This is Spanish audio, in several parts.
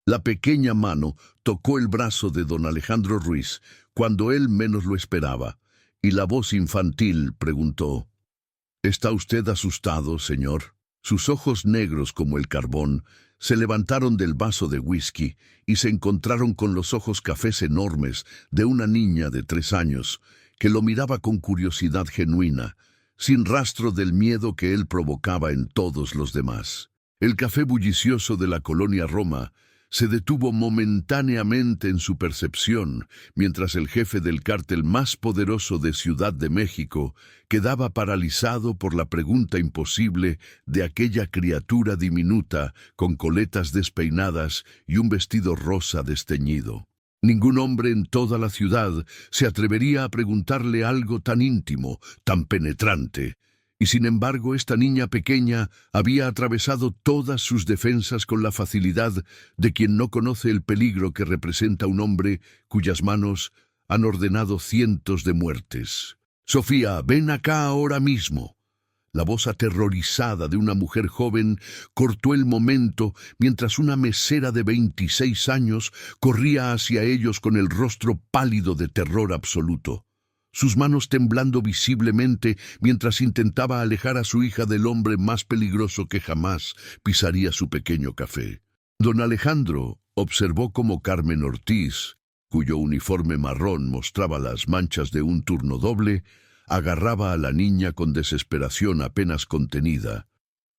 La pequeña mano tocó el brazo de don Alejandro Ruiz cuando él menos lo esperaba, y la voz infantil preguntó: ¿Está usted asustado, señor? Sus ojos negros como el carbón se levantaron del vaso de whisky y se encontraron con los ojos cafés enormes de una niña de 3 años, que lo miraba con curiosidad genuina, sin rastro del miedo que él provocaba en todos los demás. El café bullicioso de la colonia Roma se detuvo momentáneamente en su percepción, mientras el jefe del cártel más poderoso de Ciudad de México quedaba paralizado por la pregunta imposible de aquella criatura diminuta con coletas despeinadas y un vestido rosa desteñido. Ningún hombre en toda la ciudad se atrevería a preguntarle algo tan íntimo, tan penetrante. Y sin embargo, esta niña pequeña había atravesado todas sus defensas con la facilidad de quien no conoce el peligro que representa un hombre cuyas manos han ordenado cientos de muertes. «Sofía, ven acá ahora mismo». La voz aterrorizada de una mujer joven cortó el momento mientras una mesera de 26 años corría hacia ellos con el rostro pálido de terror absoluto, sus manos temblando visiblemente mientras intentaba alejar a su hija del hombre más peligroso que jamás pisaría su pequeño café. Don Alejandro observó cómo Carmen Ortiz, cuyo uniforme marrón mostraba las manchas de un turno doble, agarraba a la niña con desesperación apenas contenida,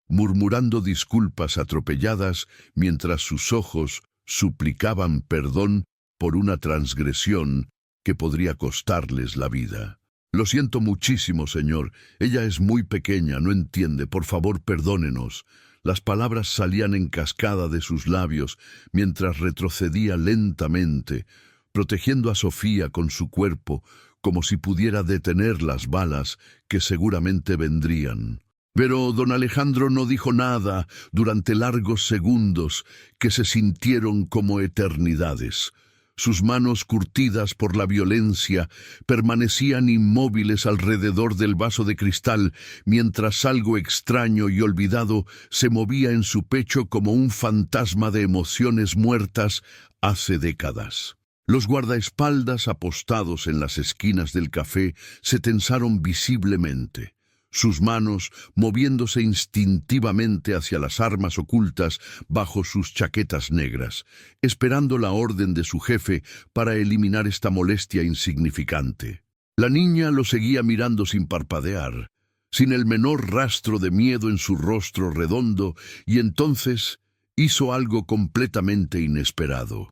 murmurando disculpas atropelladas mientras sus ojos suplicaban perdón por una transgresión que podría costarles la vida. «Lo siento muchísimo, señor. Ella es muy pequeña, no entiende. Por favor, perdónenos». Las palabras salían en cascada de sus labios mientras retrocedía lentamente, protegiendo a Sofía con su cuerpo, como si pudiera detener las balas que seguramente vendrían. Pero don Alejandro no dijo nada durante largos segundos que se sintieron como eternidades. Sus manos curtidas por la violencia permanecían inmóviles alrededor del vaso de cristal, mientras algo extraño y olvidado se movía en su pecho como un fantasma de emociones muertas hace décadas. Los guardaespaldas apostados en las esquinas del café se tensaron visiblemente, sus manos moviéndose instintivamente hacia las armas ocultas bajo sus chaquetas negras, esperando la orden de su jefe para eliminar esta molestia insignificante. La niña lo seguía mirando sin parpadear, sin el menor rastro de miedo en su rostro redondo, y entonces hizo algo completamente inesperado.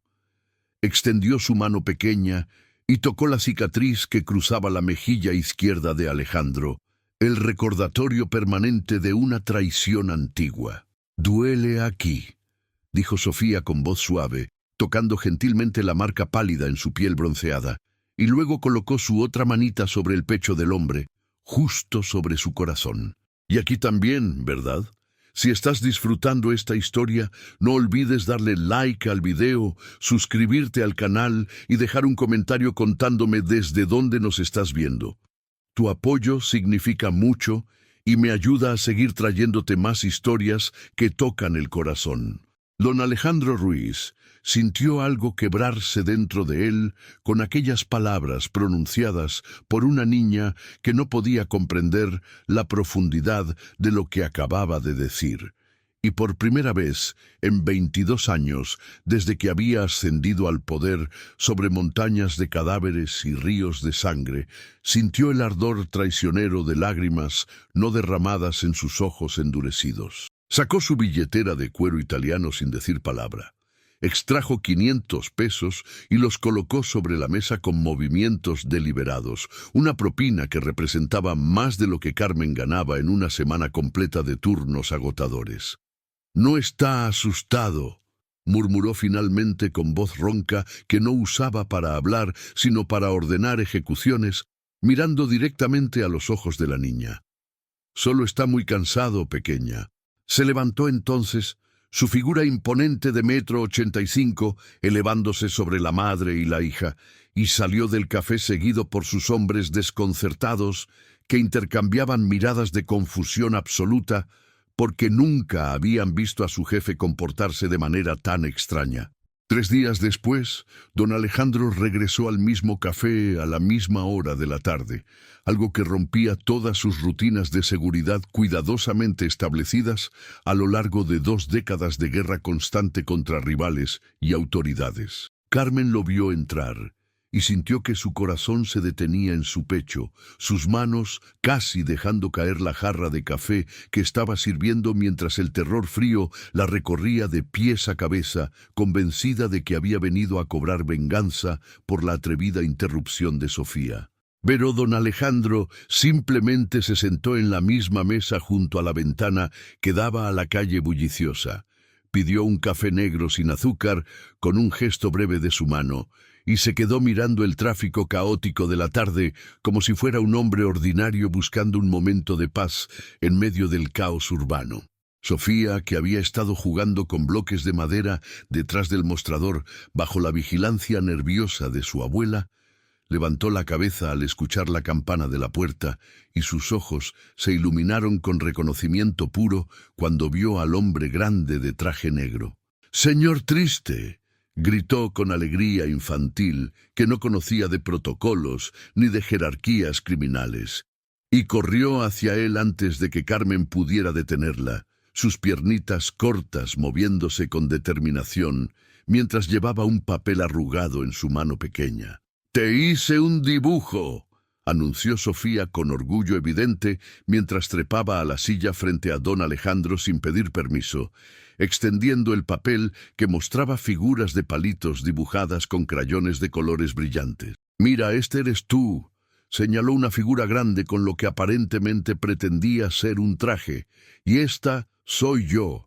Extendió su mano pequeña y tocó la cicatriz que cruzaba la mejilla izquierda de Alejandro, el recordatorio permanente de una traición antigua. «Duele aquí», dijo Sofía con voz suave, tocando gentilmente la marca pálida en su piel bronceada, y luego colocó su otra manita sobre el pecho del hombre, justo sobre su corazón. «Y aquí también, ¿verdad? Si estás disfrutando esta historia, no olvides darle like al video, suscribirte al canal y dejar un comentario contándome desde dónde nos estás viendo. Tu apoyo significa mucho y me ayuda a seguir trayéndote más historias que tocan el corazón». Don Alejandro Ruiz sintió algo quebrarse dentro de él con aquellas palabras pronunciadas por una niña que no podía comprender la profundidad de lo que acababa de decir. Y por primera vez en 22 años, desde que había ascendido al poder sobre montañas de cadáveres y ríos de sangre, sintió el ardor traicionero de lágrimas no derramadas en sus ojos endurecidos. Sacó su billetera de cuero italiano sin decir palabra. Extrajo 500 pesos y los colocó sobre la mesa con movimientos deliberados, una propina que representaba más de lo que Carmen ganaba en una semana completa de turnos agotadores. «No está asustado», murmuró finalmente con voz ronca que no usaba para hablar, sino para ordenar ejecuciones, mirando directamente a los ojos de la niña. «Solo está muy cansado, pequeña». Se levantó entonces, su figura imponente de 1,85 m elevándose sobre la madre y la hija, y salió del café seguido por sus hombres desconcertados que intercambiaban miradas de confusión absoluta porque nunca habían visto a su jefe comportarse de manera tan extraña. 3 días después, don Alejandro regresó al mismo café a la misma hora de la tarde, algo que rompía todas sus rutinas de seguridad cuidadosamente establecidas a lo largo de 2 décadas de guerra constante contra rivales y autoridades. Carmen lo vio entrar y sintió que su corazón se detenía en su pecho, sus manos casi dejando caer la jarra de café que estaba sirviendo mientras el terror frío la recorría de pies a cabeza, convencida de que había venido a cobrar venganza por la atrevida interrupción de Sofía. Pero don Alejandro simplemente se sentó en la misma mesa junto a la ventana que daba a la calle bulliciosa. Pidió un café negro sin azúcar con un gesto breve de su mano y se quedó mirando el tráfico caótico de la tarde como si fuera un hombre ordinario buscando un momento de paz en medio del caos urbano. Sofía, que había estado jugando con bloques de madera detrás del mostrador bajo la vigilancia nerviosa de su abuela, levantó la cabeza al escuchar la campana de la puerta y sus ojos se iluminaron con reconocimiento puro cuando vio al hombre grande de traje negro. «¡Señor Triste!», gritó con alegría infantil que no conocía de protocolos ni de jerarquías criminales, y corrió hacia él antes de que Carmen pudiera detenerla, sus piernitas cortas moviéndose con determinación mientras llevaba un papel arrugado en su mano pequeña. «Te hice un dibujo», anunció Sofía con orgullo evidente mientras trepaba a la silla frente a don Alejandro sin pedir permiso, extendiendo el papel que mostraba figuras de palitos dibujadas con crayones de colores brillantes. «Mira, este eres tú», señaló una figura grande con lo que aparentemente pretendía ser un traje, «y esta soy yo.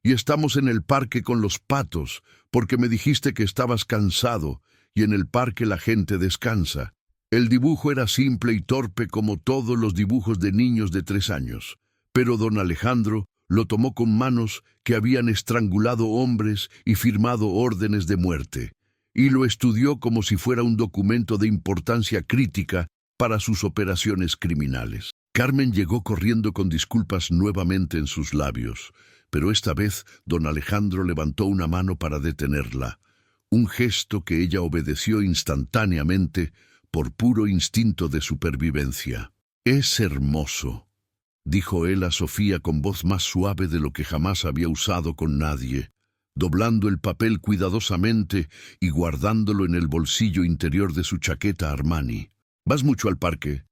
Y estamos en el parque con los patos, porque me dijiste que estabas cansado, y en el parque la gente descansa». El dibujo era simple y torpe como todos los dibujos de niños de 3 años, pero don Alejandro lo tomó con manos que habían estrangulado hombres y firmado órdenes de muerte, y lo estudió como si fuera un documento de importancia crítica para sus operaciones criminales. Carmen llegó corriendo con disculpas nuevamente en sus labios, pero esta vez don Alejandro levantó una mano para detenerla, un gesto que ella obedeció instantáneamente por puro instinto de supervivencia. «Es hermoso», dijo él a Sofía con voz más suave de lo que jamás había usado con nadie, doblando el papel cuidadosamente y guardándolo en el bolsillo interior de su chaqueta Armani. «¿Vas mucho al parque?».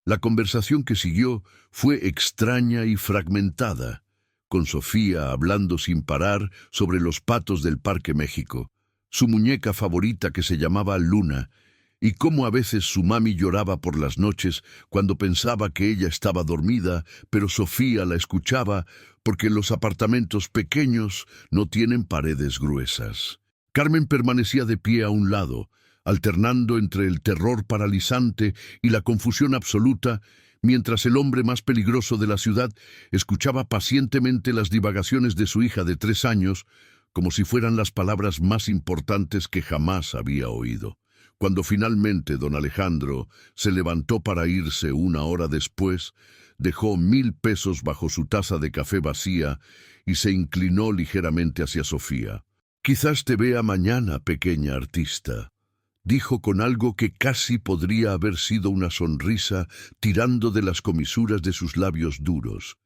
La conversación que siguió fue extraña y fragmentada, con Sofía hablando sin parar sobre los patos del Parque México, su muñeca favorita que se llamaba Luna, y cómo a veces su mami lloraba por las noches cuando pensaba que ella estaba dormida, pero Sofía la escuchaba porque los apartamentos pequeños no tienen paredes gruesas. Carmen permanecía de pie a un lado, alternando entre el terror paralizante y la confusión absoluta, mientras el hombre más peligroso de la ciudad escuchaba pacientemente las divagaciones de su hija de 3 años, como si fueran las palabras más importantes que jamás había oído. Cuando finalmente don Alejandro se levantó para irse 1 hora después, dejó 1000 pesos bajo su taza de café vacía y se inclinó ligeramente hacia Sofía. «Quizás te vea mañana, pequeña artista», dijo con algo que casi podría haber sido una sonrisa tirando de las comisuras de sus labios duros,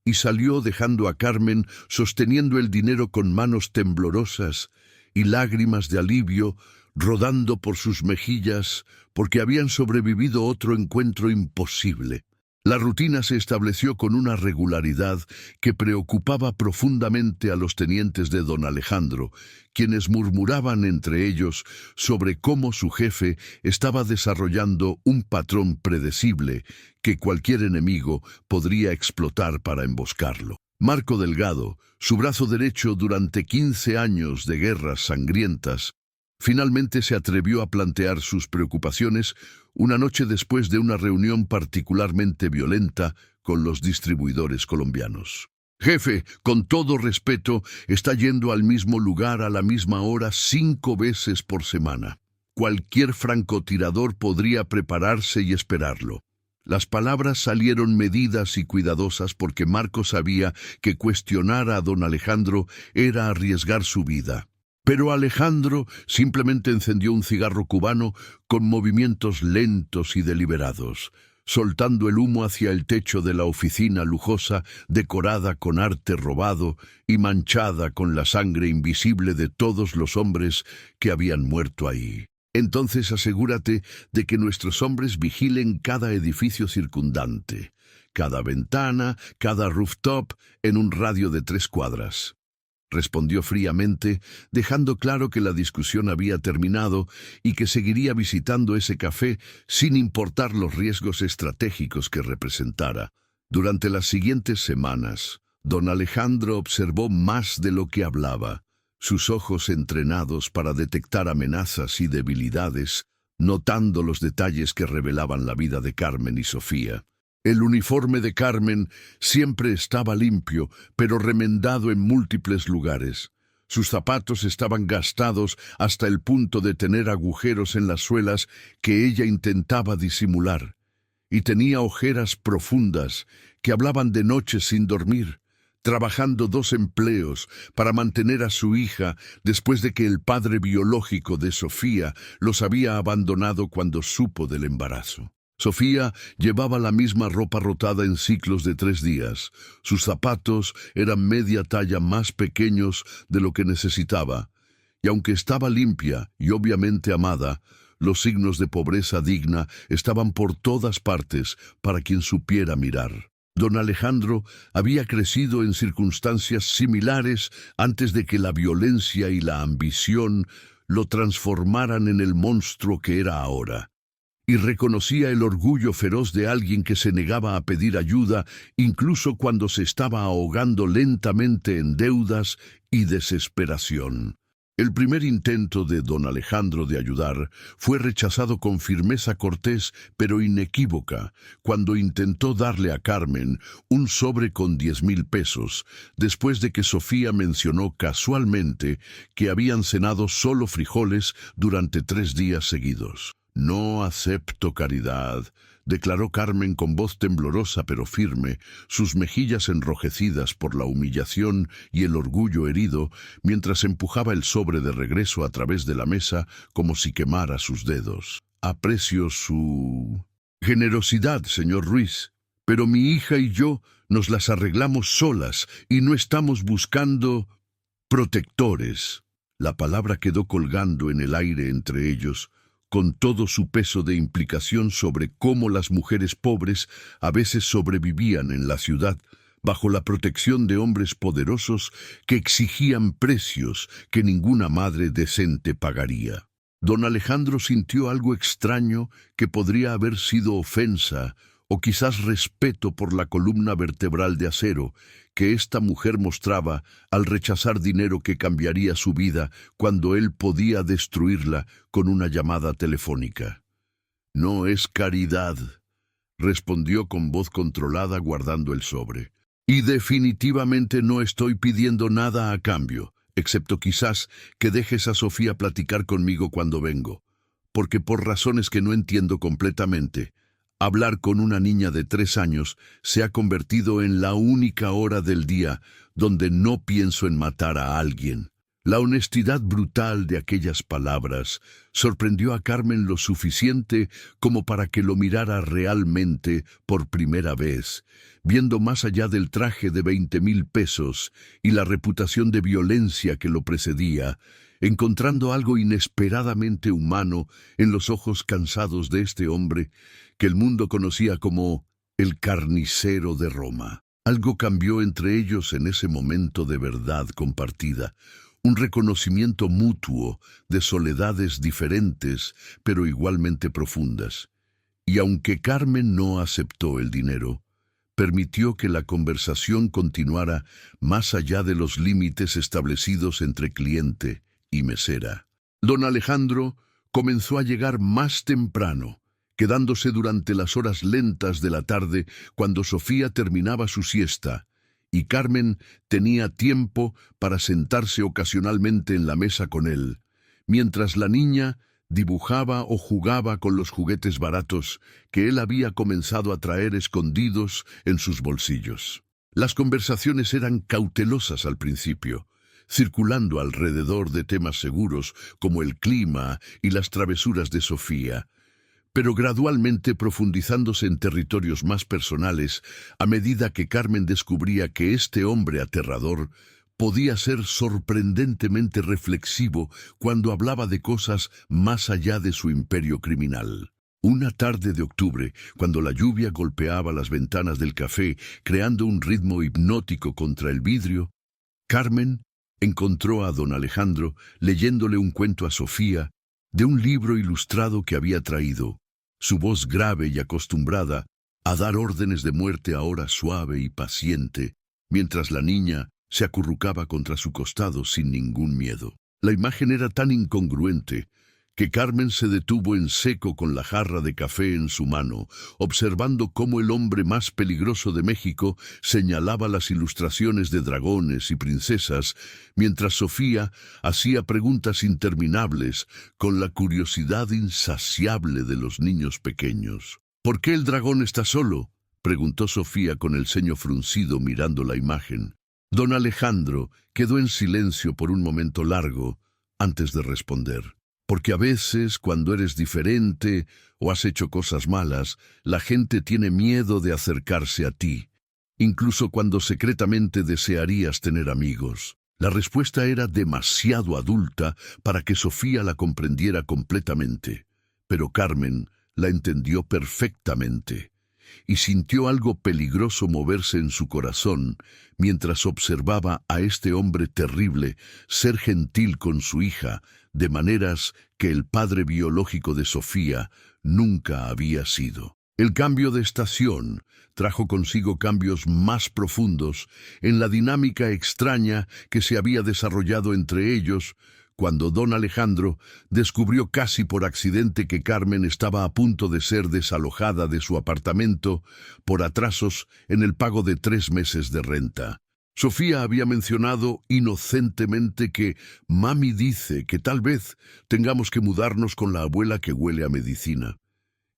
y salió dejando a Carmen sosteniendo el dinero con manos temblorosas y lágrimas de alivio rodando por sus mejillas porque habían sobrevivido otro encuentro imposible. La rutina se estableció con una regularidad que preocupaba profundamente a los tenientes de don Alejandro, quienes murmuraban entre ellos sobre cómo su jefe estaba desarrollando un patrón predecible que cualquier enemigo podría explotar para emboscarlo. Marco Delgado, su brazo derecho durante 15 años de guerras sangrientas, finalmente se atrevió a plantear sus preocupaciones una noche después de una reunión particularmente violenta con los distribuidores colombianos. «Jefe, con todo respeto, está yendo al mismo lugar a la misma hora 5 veces por semana. Cualquier francotirador podría prepararse y esperarlo». Las palabras salieron medidas y cuidadosas porque Marco sabía que cuestionar a don Alejandro era arriesgar su vida. Pero Alejandro simplemente encendió un cigarro cubano con movimientos lentos y deliberados, soltando el humo hacia el techo de la oficina lujosa, decorada con arte robado y manchada con la sangre invisible de todos los hombres que habían muerto ahí. Entonces asegúrate de que nuestros hombres vigilen cada edificio circundante, cada ventana, cada rooftop, en un radio de 3 cuadras. Respondió fríamente, dejando claro que la discusión había terminado y que seguiría visitando ese café sin importar los riesgos estratégicos que representara. Durante las siguientes semanas, don Alejandro observó más de lo que hablaba. Sus ojos entrenados para detectar amenazas y debilidades, notando los detalles que revelaban la vida de Carmen y Sofía. El uniforme de Carmen siempre estaba limpio, pero remendado en múltiples lugares. Sus zapatos estaban gastados hasta el punto de tener agujeros en las suelas que ella intentaba disimular. Y tenía ojeras profundas que hablaban de noches sin dormir, trabajando 2 empleos para mantener a su hija después de que el padre biológico de Sofía los había abandonado cuando supo del embarazo. Sofía llevaba la misma ropa rotada en ciclos de 3 días. Sus zapatos eran media talla más pequeños de lo que necesitaba, y aunque estaba limpia y obviamente amada, los signos de pobreza digna estaban por todas partes para quien supiera mirar. Don Alejandro había crecido en circunstancias similares antes de que la violencia y la ambición lo transformaran en el monstruo que era ahora. Y reconocía el orgullo feroz de alguien que se negaba a pedir ayuda, incluso cuando se estaba ahogando lentamente en deudas y desesperación. El primer intento de don Alejandro de ayudar fue rechazado con firmeza cortés pero inequívoca, cuando intentó darle a Carmen un sobre con 10,000 pesos, después de que Sofía mencionó casualmente que habían cenado solo frijoles durante 3 días seguidos. «No acepto caridad», declaró Carmen con voz temblorosa pero firme, sus mejillas enrojecidas por la humillación y el orgullo herido, mientras empujaba el sobre de regreso a través de la mesa como si quemara sus dedos. «Aprecio su generosidad, señor Ruiz, pero mi hija y yo nos las arreglamos solas y no estamos buscando protectores». La palabra quedó colgando en el aire entre ellos, con todo su peso de implicación sobre cómo las mujeres pobres a veces sobrevivían en la ciudad, bajo la protección de hombres poderosos que exigían precios que ninguna madre decente pagaría. Don Alejandro sintió algo extraño que podría haber sido ofensa o quizás respeto por la columna vertebral de acero que esta mujer mostraba al rechazar dinero que cambiaría su vida cuando él podía destruirla con una llamada telefónica. «No es caridad», respondió con voz controlada guardando el sobre. «Y definitivamente no estoy pidiendo nada a cambio, excepto quizás que dejes a Sofía platicar conmigo cuando vengo, porque por razones que no entiendo completamente, hablar con una niña de 3 años se ha convertido en la única hora del día donde no pienso en matar a alguien». La honestidad brutal de aquellas palabras sorprendió a Carmen lo suficiente como para que lo mirara realmente por primera vez, viendo más allá del traje de 20,000 pesos y la reputación de violencia que lo precedía, encontrando algo inesperadamente humano en los ojos cansados de este hombre que el mundo conocía como el carnicero de Roma. Algo cambió entre ellos en ese momento de verdad compartida, un reconocimiento mutuo de soledades diferentes pero igualmente profundas. Y aunque Carmen no aceptó el dinero, permitió que la conversación continuara más allá de los límites establecidos entre cliente y mesera. Don Alejandro comenzó a llegar más temprano, quedándose durante las horas lentas de la tarde cuando Sofía terminaba su siesta, y Carmen tenía tiempo para sentarse ocasionalmente en la mesa con él, mientras la niña dibujaba o jugaba con los juguetes baratos que él había comenzado a traer escondidos en sus bolsillos. Las conversaciones eran cautelosas al principio, circulando alrededor de temas seguros como el clima y las travesuras de Sofía, pero gradualmente profundizándose en territorios más personales a medida que Carmen descubría que este hombre aterrador podía ser sorprendentemente reflexivo cuando hablaba de cosas más allá de su imperio criminal. Una tarde de octubre, cuando la lluvia golpeaba las ventanas del café, creando un ritmo hipnótico contra el vidrio, Carmen encontró a don Alejandro leyéndole un cuento a Sofía de un libro ilustrado que había traído, su voz grave y acostumbrada a dar órdenes de muerte ahora suave y paciente, mientras la niña se acurrucaba contra su costado sin ningún miedo. La imagen era tan incongruente que Carmen se detuvo en seco con la jarra de café en su mano, observando cómo el hombre más peligroso de México señalaba las ilustraciones de dragones y princesas, mientras Sofía hacía preguntas interminables con la curiosidad insaciable de los niños pequeños. ¿Por qué el dragón está solo?, preguntó Sofía con el ceño fruncido mirando la imagen. Don Alejandro quedó en silencio por un momento largo antes de responder. Porque a veces, cuando eres diferente o has hecho cosas malas, la gente tiene miedo de acercarse a ti, incluso cuando secretamente desearías tener amigos. La respuesta era demasiado adulta para que Sofía la comprendiera completamente, pero Carmen la entendió perfectamente y sintió algo peligroso moverse en su corazón mientras observaba a este hombre terrible ser gentil con su hija de maneras que el padre biológico de Sofía nunca había sido. El cambio de estación trajo consigo cambios más profundos en la dinámica extraña que se había desarrollado entre ellos cuando don Alejandro descubrió casi por accidente que Carmen estaba a punto de ser desalojada de su apartamento por atrasos en el pago de 3 meses de renta. Sofía había mencionado inocentemente que «Mami dice que tal vez tengamos que mudarnos con la abuela que huele a medicina».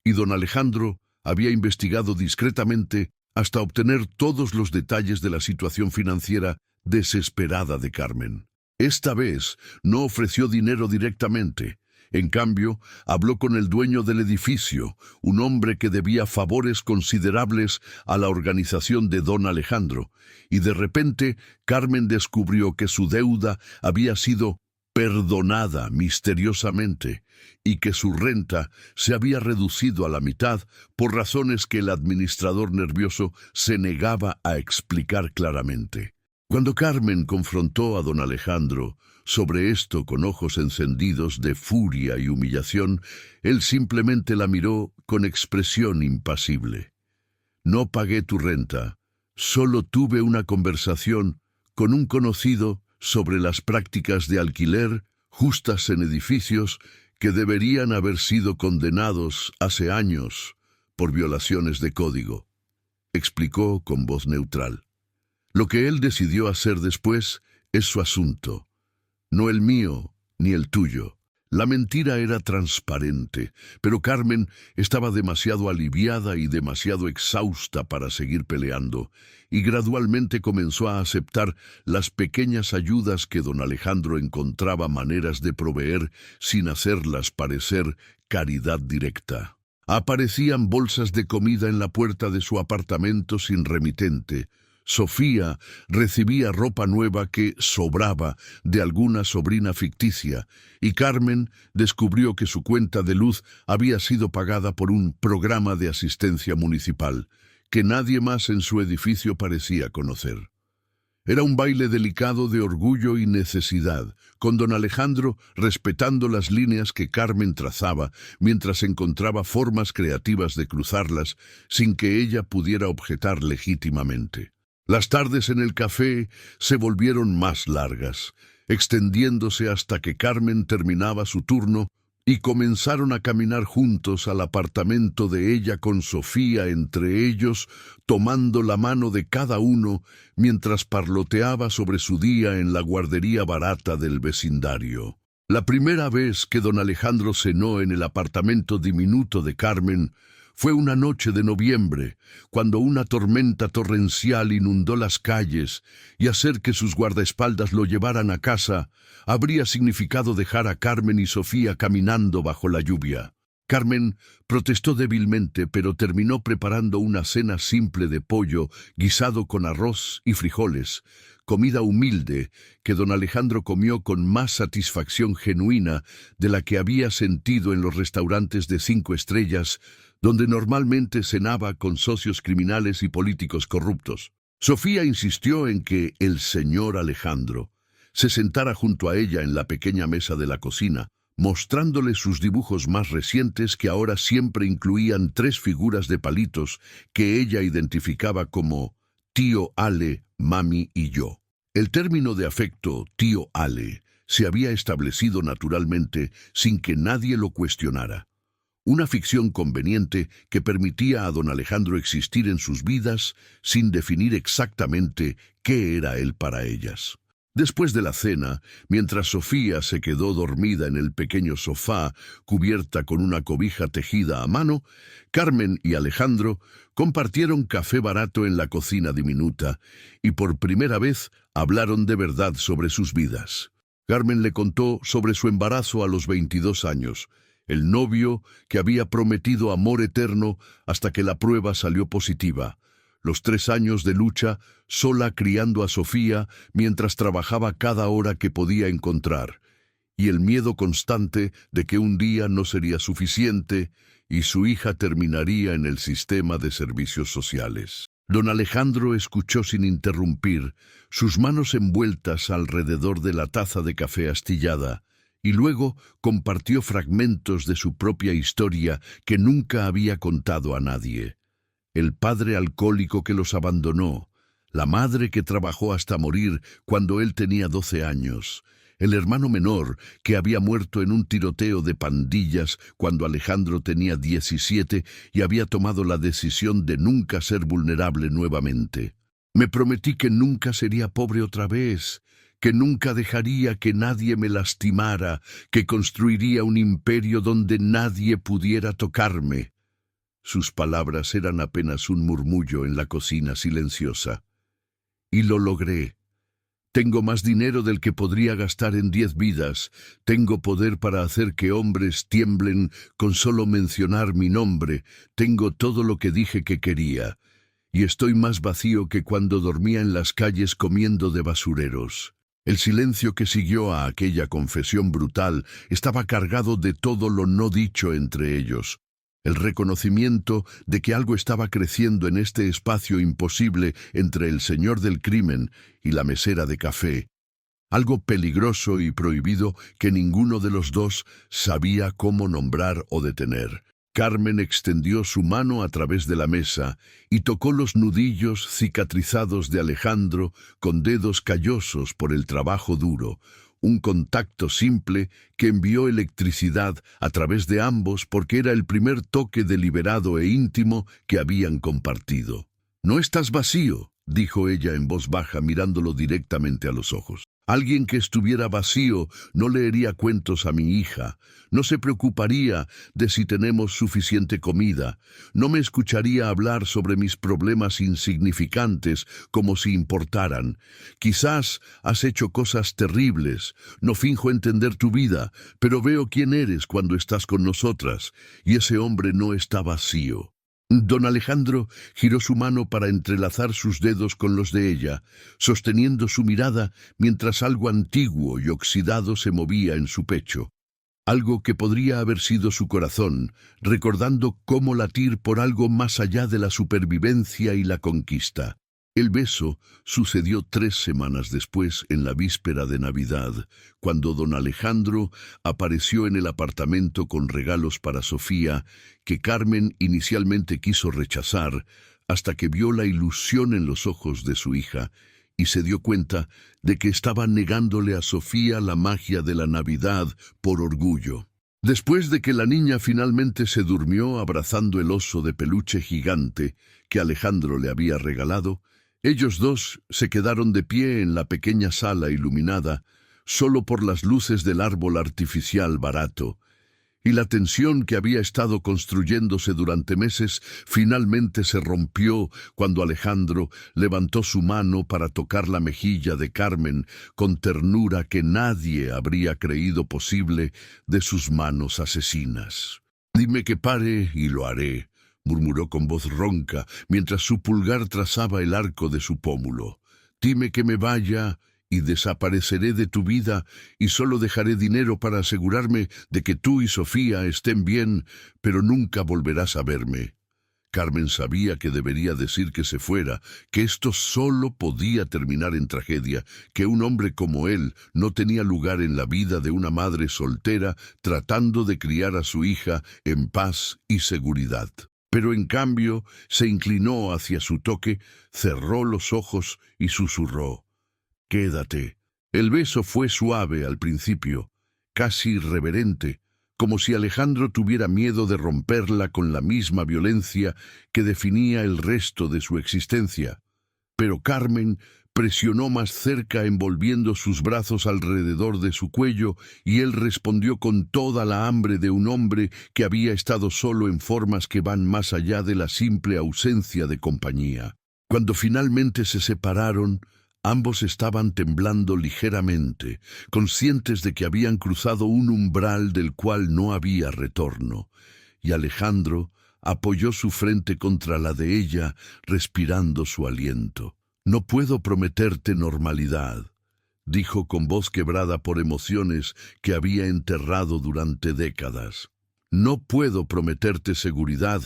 Y don Alejandro había investigado discretamente hasta obtener todos los detalles de la situación financiera desesperada de Carmen. Esta vez no ofreció dinero directamente. En cambio, habló con el dueño del edificio, un hombre que debía favores considerables a la organización de don Alejandro, y de repente Carmen descubrió que su deuda había sido perdonada misteriosamente y que su renta se había reducido a la mitad por razones que el administrador nervioso se negaba a explicar claramente. Cuando Carmen confrontó a don Alejandro sobre esto con ojos encendidos de furia y humillación, él simplemente la miró con expresión impasible. «No pagué tu renta, solo tuve una conversación con un conocido sobre las prácticas de alquiler justas en edificios que deberían haber sido condenados hace años por violaciones de código», explicó con voz neutral. «Lo que él decidió hacer después es su asunto, no el mío ni el tuyo». La mentira era transparente, pero Carmen estaba demasiado aliviada y demasiado exhausta para seguir peleando, y gradualmente comenzó a aceptar las pequeñas ayudas que don Alejandro encontraba maneras de proveer sin hacerlas parecer caridad directa. Aparecían bolsas de comida en la puerta de su apartamento sin remitente. Sofía recibía ropa nueva que sobraba de alguna sobrina ficticia, y Carmen descubrió que su cuenta de luz había sido pagada por un programa de asistencia municipal que nadie más en su edificio parecía conocer. Era un baile delicado de orgullo y necesidad, con don Alejandro respetando las líneas que Carmen trazaba mientras encontraba formas creativas de cruzarlas sin que ella pudiera objetar legítimamente. Las tardes en el café se volvieron más largas, extendiéndose hasta que Carmen terminaba su turno y comenzaron a caminar juntos al apartamento de ella con Sofía entre ellos, tomando la mano de cada uno mientras parloteaba sobre su día en la guardería barata del vecindario. La primera vez que don Alejandro cenó en el apartamento diminuto de Carmen Fue una noche de noviembre, cuando una tormenta torrencial inundó las calles, y hacer que sus guardaespaldas lo llevaran a casa habría significado dejar a Carmen y Sofía caminando bajo la lluvia. Carmen protestó débilmente, pero terminó preparando una cena simple de pollo guisado con arroz y frijoles, comida humilde que don Alejandro comió con más satisfacción genuina de la que había sentido en los restaurantes de 5 estrellas, donde normalmente cenaba con socios criminales y políticos corruptos. Sofía insistió en que el señor Alejandro se sentara junto a ella en la pequeña mesa de la cocina, mostrándole sus dibujos más recientes que ahora siempre incluían 3 figuras de palitos que ella identificaba como tío Ale, mami y yo. El término de afecto tío Ale se había establecido naturalmente sin que nadie lo cuestionara. Una ficción conveniente que permitía a don Alejandro existir en sus vidas sin definir exactamente qué era él para ellas. Después de la cena, mientras Sofía se quedó dormida en el pequeño sofá cubierta con una cobija tejida a mano, Carmen y Alejandro compartieron café barato en la cocina diminuta y por primera vez hablaron de verdad sobre sus vidas. Carmen le contó sobre su embarazo a los 22 años, el novio que había prometido amor eterno hasta que la prueba salió positiva, los 3 años de lucha sola criando a Sofía mientras trabajaba cada hora que podía encontrar, y el miedo constante de que un día no sería suficiente y su hija terminaría en el sistema de servicios sociales. Don Alejandro escuchó sin interrumpir, sus manos envueltas alrededor de la taza de café astillada, y luego compartió fragmentos de su propia historia que nunca había contado a nadie. El padre alcohólico que los abandonó, la madre que trabajó hasta morir cuando él tenía 12 años, el hermano menor que había muerto en un tiroteo de pandillas cuando Alejandro tenía 17 y había tomado la decisión de nunca ser vulnerable nuevamente. Me prometí que nunca sería pobre otra vez, que nunca dejaría que nadie me lastimara, que construiría un imperio donde nadie pudiera tocarme. Sus palabras eran apenas un murmullo en la cocina silenciosa. Y lo logré. Tengo más dinero del que podría gastar en 10 vidas. Tengo poder para hacer que hombres tiemblen con solo mencionar mi nombre. Tengo todo lo que dije que quería. Y estoy más vacío que cuando dormía en las calles comiendo de basureros. El silencio que siguió a aquella confesión brutal estaba cargado de todo lo no dicho entre ellos. El reconocimiento de que algo estaba creciendo en este espacio imposible entre el señor del crimen y la mesera de café. Algo peligroso y prohibido que ninguno de los dos sabía cómo nombrar o detener. Carmen extendió su mano a través de la mesa y tocó los nudillos cicatrizados de Alejandro con dedos callosos por el trabajo duro, un contacto simple que envió electricidad a través de ambos porque era el primer toque deliberado e íntimo que habían compartido. «No estás vacío», dijo ella en voz baja mirándolo directamente a los ojos. Alguien que estuviera vacío no leería cuentos a mi hija, no se preocuparía de si tenemos suficiente comida, no me escucharía hablar sobre mis problemas insignificantes como si importaran. Quizás has hecho cosas terribles, no finjo entender tu vida, pero veo quién eres cuando estás con nosotras, y ese hombre no está vacío. Don Alejandro giró su mano para entrelazar sus dedos con los de ella, sosteniendo su mirada mientras algo antiguo y oxidado se movía en su pecho. Algo que podría haber sido su corazón, recordando cómo latir por algo más allá de la supervivencia y la conquista. El beso sucedió 3 semanas después, en la víspera de Navidad, cuando don Alejandro apareció en el apartamento con regalos para Sofía, que Carmen inicialmente quiso rechazar, hasta que vio la ilusión en los ojos de su hija y se dio cuenta de que estaba negándole a Sofía la magia de la Navidad por orgullo. Después de que la niña finalmente se durmió abrazando el oso de peluche gigante que Alejandro le había regalado, ellos dos se quedaron de pie en la pequeña sala iluminada solo por las luces del árbol artificial barato. y la tensión que había estado construyéndose durante meses finalmente se rompió cuando Alejandro levantó su mano para tocar la mejilla de Carmen con ternura que nadie habría creído posible de sus manos asesinas. «Dime que pare y lo haré», murmuró con voz ronca mientras su pulgar trazaba el arco de su pómulo. «Dime que me vaya y desapareceré de tu vida y solo dejaré dinero para asegurarme de que tú y Sofía estén bien, pero nunca volverás a verme». Carmen sabía que debería decir que se fuera, que esto solo podía terminar en tragedia, que un hombre como él no tenía lugar en la vida de una madre soltera tratando de criar a su hija en paz y seguridad. Pero en cambio se inclinó hacia su toque, cerró los ojos y susurró: «Quédate». El beso fue suave al principio, casi irreverente, como si Alejandro tuviera miedo de romperla con la misma violencia que definía el resto de su existencia. Pero Carmen presionó más cerca envolviendo sus brazos alrededor de su cuello y él respondió con toda la hambre de un hombre que había estado solo en formas que van más allá de la simple ausencia de compañía. Cuando finalmente se separaron, ambos estaban temblando ligeramente, conscientes de que habían cruzado un umbral del cual no había retorno, y Alejandro apoyó su frente contra la de ella, respirando su aliento. «No puedo prometerte normalidad», dijo con voz quebrada por emociones que había enterrado durante décadas. «No puedo prometerte seguridad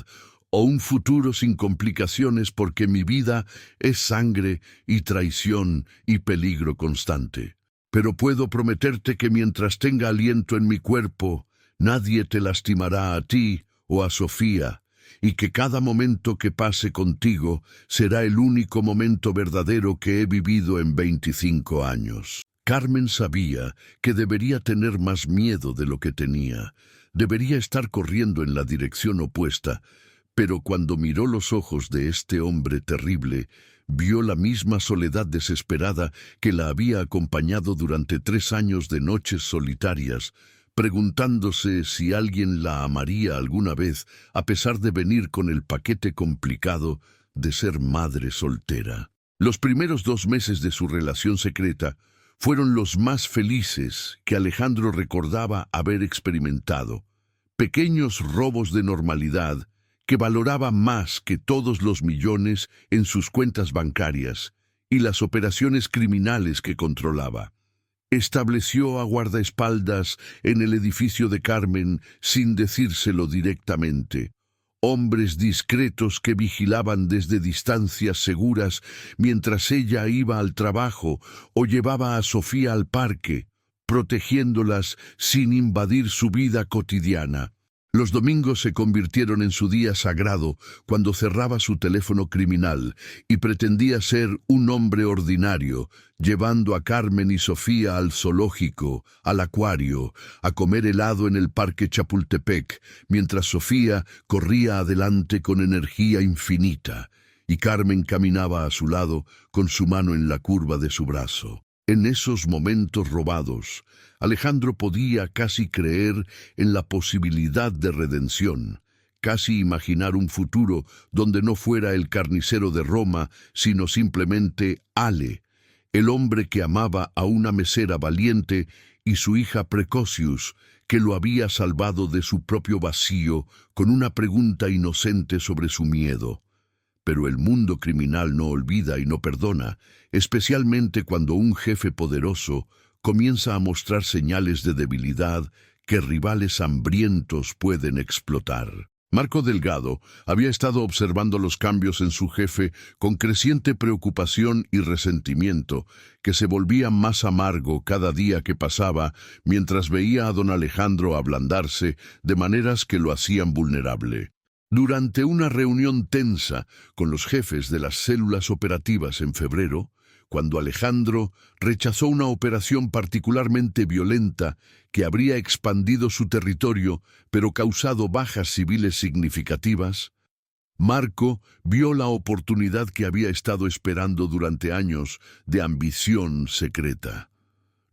o un futuro sin complicaciones porque mi vida es sangre y traición y peligro constante. Pero puedo prometerte que mientras tenga aliento en mi cuerpo, nadie te lastimará a ti o a Sofía, y que cada momento que pase contigo será el único momento verdadero que he vivido en 25 años». Carmen sabía que debería tener más miedo de lo que tenía. Debería estar corriendo en la dirección opuesta, pero cuando miró los ojos de este hombre terrible, vio la misma soledad desesperada que la había acompañado durante 3 años de noches solitarias, preguntándose si alguien la amaría alguna vez, a pesar de venir con el paquete complicado de ser madre soltera. Los primeros 2 meses de su relación secreta fueron los más felices que Alejandro recordaba haber experimentado. Pequeños robos de normalidad que valoraba más que todos los millones en sus cuentas bancarias y las operaciones criminales que controlaba. Estableció a guardaespaldas en el edificio de Carmen sin decírselo directamente. Hombres discretos que vigilaban desde distancias seguras mientras ella iba al trabajo o llevaba a Sofía al parque, protegiéndolas sin invadir su vida cotidiana. Los domingos se convirtieron en su día sagrado cuando cerraba su teléfono criminal y pretendía ser un hombre ordinario, llevando a Carmen y Sofía al zoológico, al acuario, a comer helado en el parque Chapultepec, mientras Sofía corría adelante con energía infinita y Carmen caminaba a su lado con su mano en la curva de su brazo. En esos momentos robados, Alejandro podía casi creer en la posibilidad de redención, casi imaginar un futuro donde no fuera el carnicero de Roma, sino simplemente Ale, el hombre que amaba a una mesera valiente y su hija Precocius, que lo había salvado de su propio vacío con una pregunta inocente sobre su miedo. Pero el mundo criminal no olvida y no perdona, especialmente cuando un jefe poderoso comienza a mostrar señales de debilidad que rivales hambrientos pueden explotar. Marco Delgado había estado observando los cambios en su jefe con creciente preocupación y resentimiento, que se volvía más amargo cada día que pasaba mientras veía a don Alejandro ablandarse de maneras que lo hacían vulnerable. Durante una reunión tensa con los jefes de las células operativas en febrero, cuando Alejandro rechazó una operación particularmente violenta que habría expandido su territorio pero causado bajas civiles significativas, Marco vio la oportunidad que había estado esperando durante años de ambición secreta.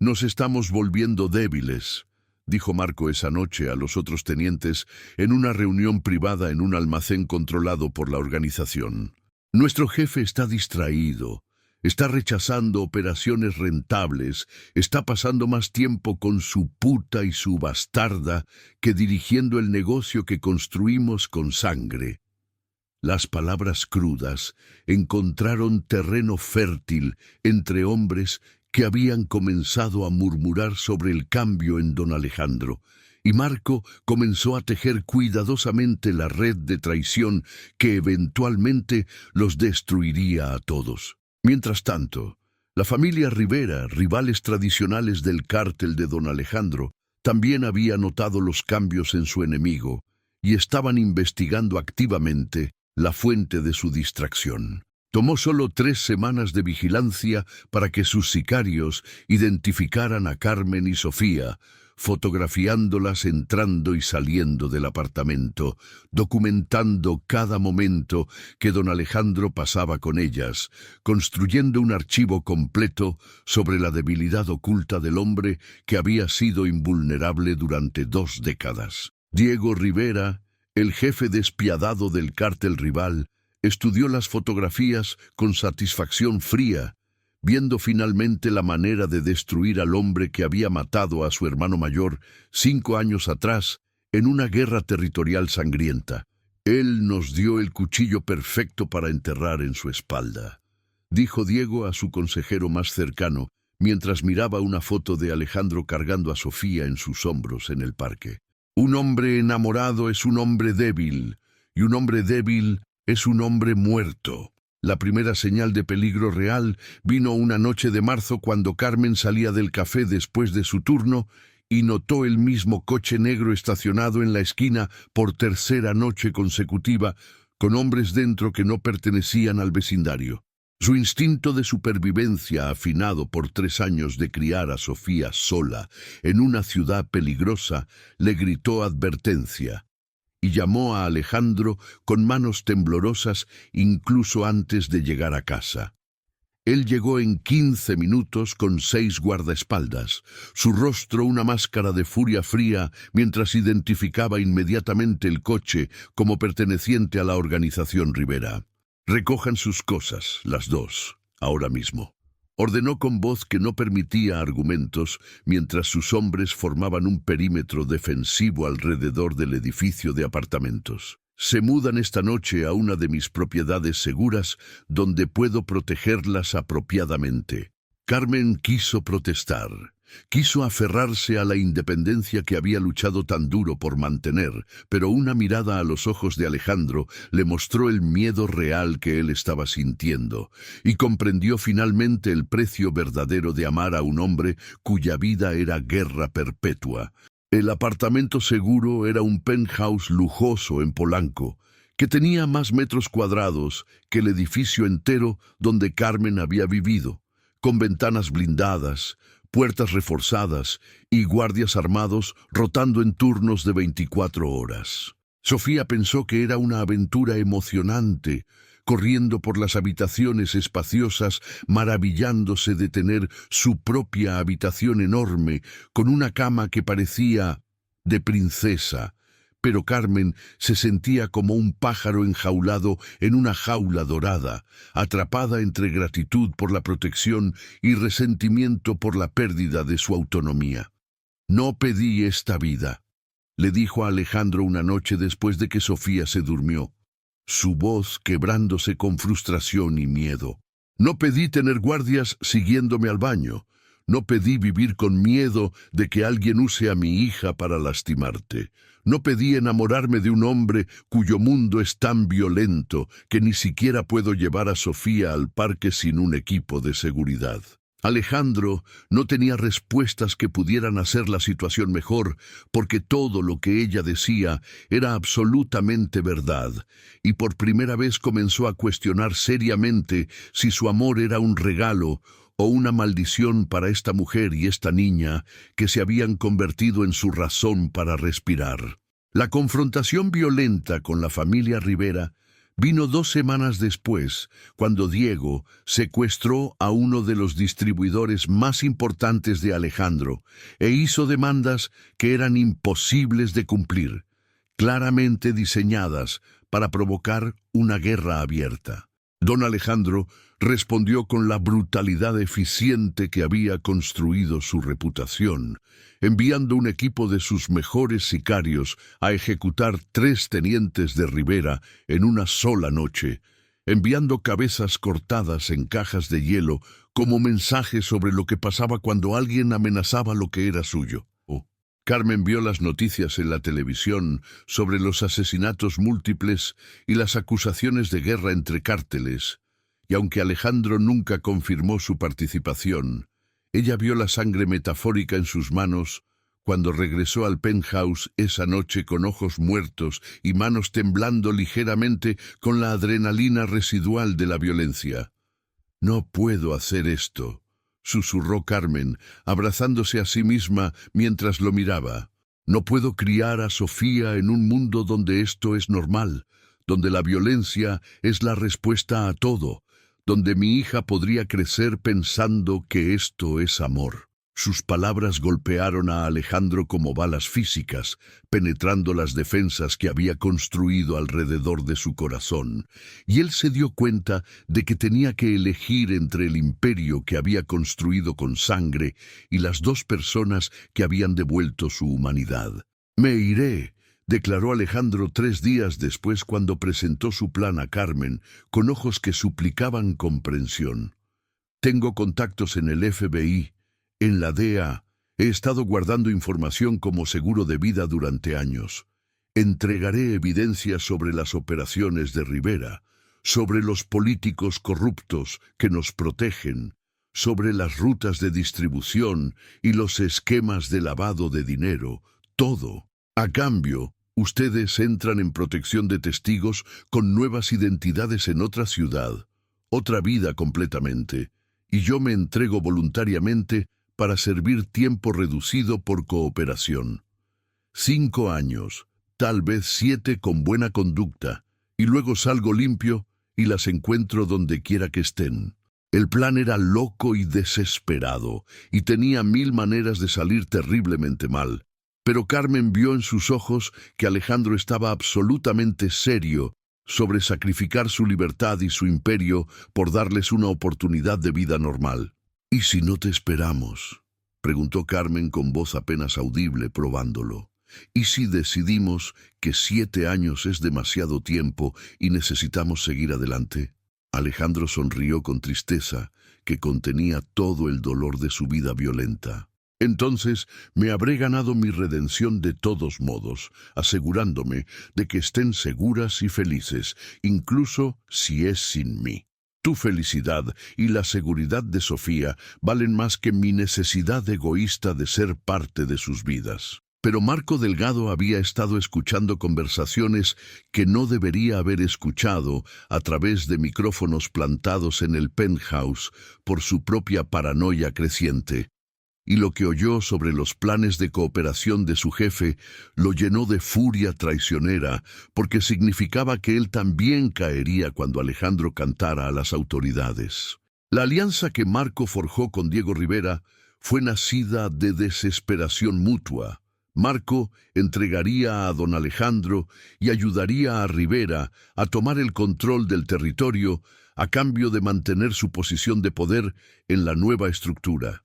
«Nos estamos volviendo débiles», dijo Marco esa noche a los otros tenientes en una reunión privada en un almacén controlado por la organización. Nuestro jefe está distraído, está rechazando operaciones rentables, está pasando más tiempo con su puta y su bastarda que dirigiendo el negocio que construimos con sangre. Las palabras crudas encontraron terreno fértil entre hombres que habían comenzado a murmurar sobre el cambio en don Alejandro, y Marco comenzó a tejer cuidadosamente la red de traición que eventualmente los destruiría a todos. Mientras tanto, la familia Rivera, rivales tradicionales del cártel de don Alejandro, también había notado los cambios en su enemigo y estaban investigando activamente la fuente de su distracción. Tomó solo 3 semanas de vigilancia para que sus sicarios identificaran a Carmen y Sofía, fotografiándolas entrando y saliendo del apartamento, documentando cada momento que don Alejandro pasaba con ellas, construyendo un archivo completo sobre la debilidad oculta del hombre que había sido invulnerable durante 2 décadas. Diego Rivera, el jefe despiadado del cártel rival, estudió las fotografías con satisfacción fría, viendo finalmente la manera de destruir al hombre que había matado a su hermano mayor 5 años atrás en una guerra territorial sangrienta. Él nos dio el cuchillo perfecto para enterrar en su espalda, dijo Diego a su consejero más cercano, mientras miraba una foto de Alejandro cargando a Sofía en sus hombros en el parque. Un hombre enamorado es un hombre débil, y un hombre débil es un hombre muerto. La primera señal de peligro real vino una noche de marzo cuando Carmen salía del café después de su turno y notó el mismo coche negro estacionado en la esquina por 3ª noche consecutiva, con hombres dentro que no pertenecían al vecindario. Su instinto de supervivencia, afinado por 3 años de criar a Sofía sola en una ciudad peligrosa, le gritó advertencia y llamó a Alejandro con manos temblorosas incluso antes de llegar a casa. Él llegó en 15 minutos con 6 guardaespaldas, su rostro una máscara de furia fría mientras identificaba inmediatamente el coche como perteneciente a la organización Rivera. Recojan sus cosas, las 2, ahora mismo. Ordenó con voz que no permitía argumentos mientras sus hombres formaban un perímetro defensivo alrededor del edificio de apartamentos. Se mudan esta noche a una de mis propiedades seguras donde puedo protegerlas apropiadamente. Carmen quiso protestar. Quiso aferrarse a la independencia que había luchado tan duro por mantener, pero una mirada a los ojos de Alejandro le mostró el miedo real que él estaba sintiendo, y comprendió finalmente el precio verdadero de amar a un hombre cuya vida era guerra perpetua. El apartamento seguro era un penthouse lujoso en Polanco, que tenía más metros cuadrados que el edificio entero donde Carmen había vivido, con ventanas blindadas, puertas reforzadas y guardias armados rotando en turnos de 24 horas. Sofía pensó que era una aventura emocionante, corriendo por las habitaciones espaciosas, maravillándose de tener su propia habitación enorme, con una cama que parecía de princesa. Pero Carmen se sentía como un pájaro enjaulado en una jaula dorada, atrapada entre gratitud por la protección y resentimiento por la pérdida de su autonomía. «No pedí esta vida», le dijo a Alejandro una noche después de que Sofía se durmió, su voz quebrándose con frustración y miedo. «No pedí tener guardias siguiéndome al baño. No pedí vivir con miedo de que alguien use a mi hija para lastimarte. No pedí enamorarme de un hombre cuyo mundo es tan violento que ni siquiera puedo llevar a Sofía al parque sin un equipo de seguridad». Alejandro no tenía respuestas que pudieran hacer la situación mejor, porque todo lo que ella decía era absolutamente verdad, y por primera vez comenzó a cuestionar seriamente si su amor era un regalo o una maldición para esta mujer y esta niña que se habían convertido en su razón para respirar. La confrontación violenta con la familia Rivera Vino 2 semanas después, cuando Diego secuestró a uno de los distribuidores más importantes de Alejandro e hizo demandas que eran imposibles de cumplir, claramente diseñadas para provocar una guerra abierta. Don Alejandro respondió con la brutalidad eficiente que había construido su reputación, enviando un equipo de sus mejores sicarios a ejecutar 3 tenientes de Rivera en una sola noche, enviando cabezas cortadas en cajas de hielo como mensaje sobre lo que pasaba cuando alguien amenazaba lo que era suyo. Carmen vio las noticias en la televisión sobre los asesinatos múltiples y las acusaciones de guerra entre cárteles, y aunque Alejandro nunca confirmó su participación, ella vio la sangre metafórica en sus manos cuando regresó al penthouse esa noche con ojos muertos y manos temblando ligeramente con la adrenalina residual de la violencia. «No puedo hacer esto», susurró Carmen, abrazándose a sí misma mientras lo miraba. «No puedo criar a Sofía en un mundo donde esto es normal, donde la violencia es la respuesta a todo, donde mi hija podría crecer pensando que esto es amor». Sus palabras golpearon a Alejandro como balas físicas, penetrando las defensas que había construido alrededor de su corazón, y él se dio cuenta de que tenía que elegir entre el imperio que había construido con sangre y las 2 personas que habían devuelto su humanidad. «Me iré», declaró Alejandro 3 días después cuando presentó su plan a Carmen, con ojos que suplicaban comprensión. «Tengo contactos en el FBI, en la DEA, he estado guardando información como seguro de vida durante años. Entregaré evidencia sobre las operaciones de Rivera, sobre los políticos corruptos que nos protegen, sobre las rutas de distribución y los esquemas de lavado de dinero, todo. A cambio, ustedes entran en protección de testigos con nuevas identidades en otra ciudad, otra vida completamente, y yo me entrego voluntariamente para servir tiempo reducido por cooperación. 5 años, tal vez 7 con buena conducta, y luego salgo limpio y las encuentro donde quiera que estén». El plan era loco y desesperado, y tenía 1000 maneras de salir terriblemente mal. Pero Carmen vio en sus ojos que Alejandro estaba absolutamente serio sobre sacrificar su libertad y su imperio por darles una oportunidad de vida normal. «¿Y si no te esperamos?», preguntó Carmen con voz apenas audible, probándolo. «¿Y si decidimos que 7 años es demasiado tiempo y necesitamos seguir adelante?». Alejandro sonrió con tristeza que contenía todo el dolor de su vida violenta. «Entonces me habré ganado mi redención de todos modos, asegurándome de que estén seguras y felices, incluso si es sin mí. Tu felicidad y la seguridad de Sofía valen más que mi necesidad egoísta de ser parte de sus vidas». Pero Marco Delgado había estado escuchando conversaciones que no debería haber escuchado a través de micrófonos plantados en el penthouse por su propia paranoia creciente. Y lo que oyó sobre los planes de cooperación de su jefe lo llenó de furia traicionera, porque significaba que él también caería cuando Alejandro cantara a las autoridades. La alianza que Marco forjó con Diego Rivera fue nacida de desesperación mutua. Marco entregaría a don Alejandro y ayudaría a Rivera a tomar el control del territorio a cambio de mantener su posición de poder en la nueva estructura.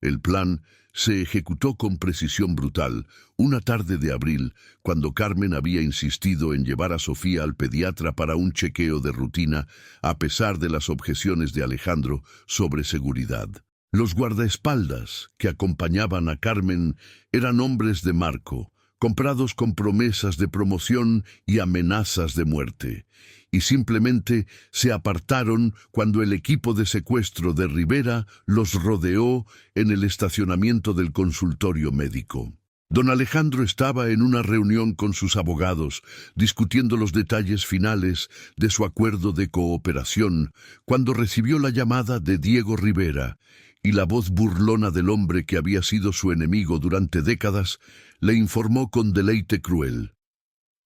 El plan se ejecutó con precisión brutal, una tarde de abril, cuando Carmen había insistido en llevar a Sofía al pediatra para un chequeo de rutina, a pesar de las objeciones de Alejandro sobre seguridad. Los guardaespaldas que acompañaban a Carmen eran hombres de Marco, comprados con promesas de promoción y amenazas de muerte, y simplemente se apartaron cuando el equipo de secuestro de Rivera los rodeó en el estacionamiento del consultorio médico. Don Alejandro estaba en una reunión con sus abogados, discutiendo los detalles finales de su acuerdo de cooperación, cuando recibió la llamada de Diego Rivera, y la voz burlona del hombre que había sido su enemigo durante décadas le informó con deleite cruel: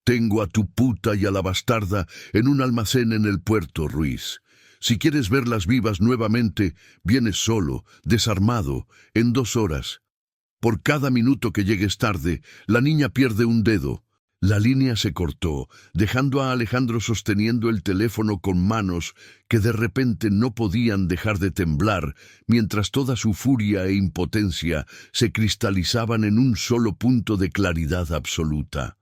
Tengo a tu puta y a la bastarda en un almacén en el puerto, Ruiz. Si quieres verlas vivas nuevamente, vienes solo, desarmado, en 2 horas. Por cada minuto que llegues tarde, la niña pierde un dedo. La línea se cortó, dejando a Alejandro sosteniendo el teléfono con manos que de repente no podían dejar de temblar, mientras toda su furia e impotencia se cristalizaban en un solo punto de claridad absoluta.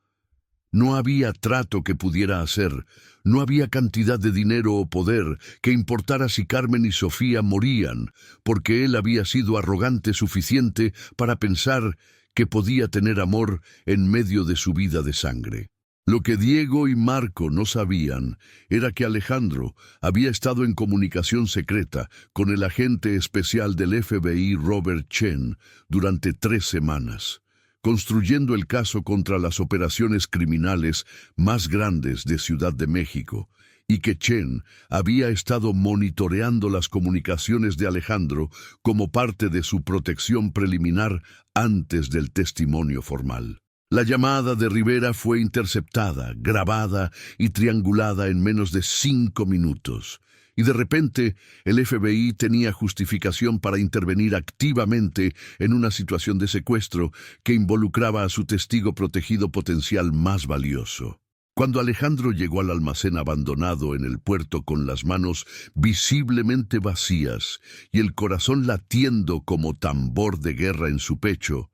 No había trato que pudiera hacer, no había cantidad de dinero o poder que importara si Carmen y Sofía morían, porque él había sido arrogante suficiente para pensar que podía tener amor en medio de su vida de sangre. Lo que Diego y Marco no sabían era que Alejandro había estado en comunicación secreta con el agente especial del FBI Robert Chen durante 3 semanas. Construyendo el caso contra las operaciones criminales más grandes de Ciudad de México, y que Chen había estado monitoreando las comunicaciones de Alejandro como parte de su protección preliminar antes del testimonio formal. La llamada de Rivera fue interceptada, grabada y triangulada en menos de 5 minutos. Y de repente, el FBI tenía justificación para intervenir activamente en una situación de secuestro que involucraba a su testigo protegido potencial más valioso. Cuando Alejandro llegó al almacén abandonado en el puerto con las manos visiblemente vacías y el corazón latiendo como tambor de guerra en su pecho,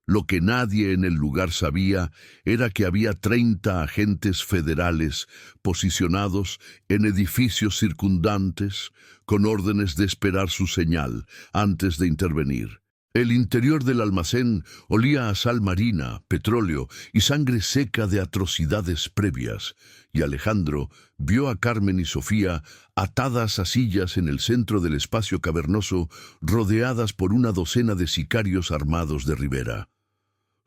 lo que nadie en el lugar sabía era que había 30 agentes federales posicionados en edificios circundantes con órdenes de esperar su señal antes de intervenir. El interior del almacén olía a sal marina, petróleo y sangre seca de atrocidades previas, y Alejandro vio a Carmen y Sofía atadas a sillas en el centro del espacio cavernoso, rodeadas por una docena de sicarios armados de Rivera.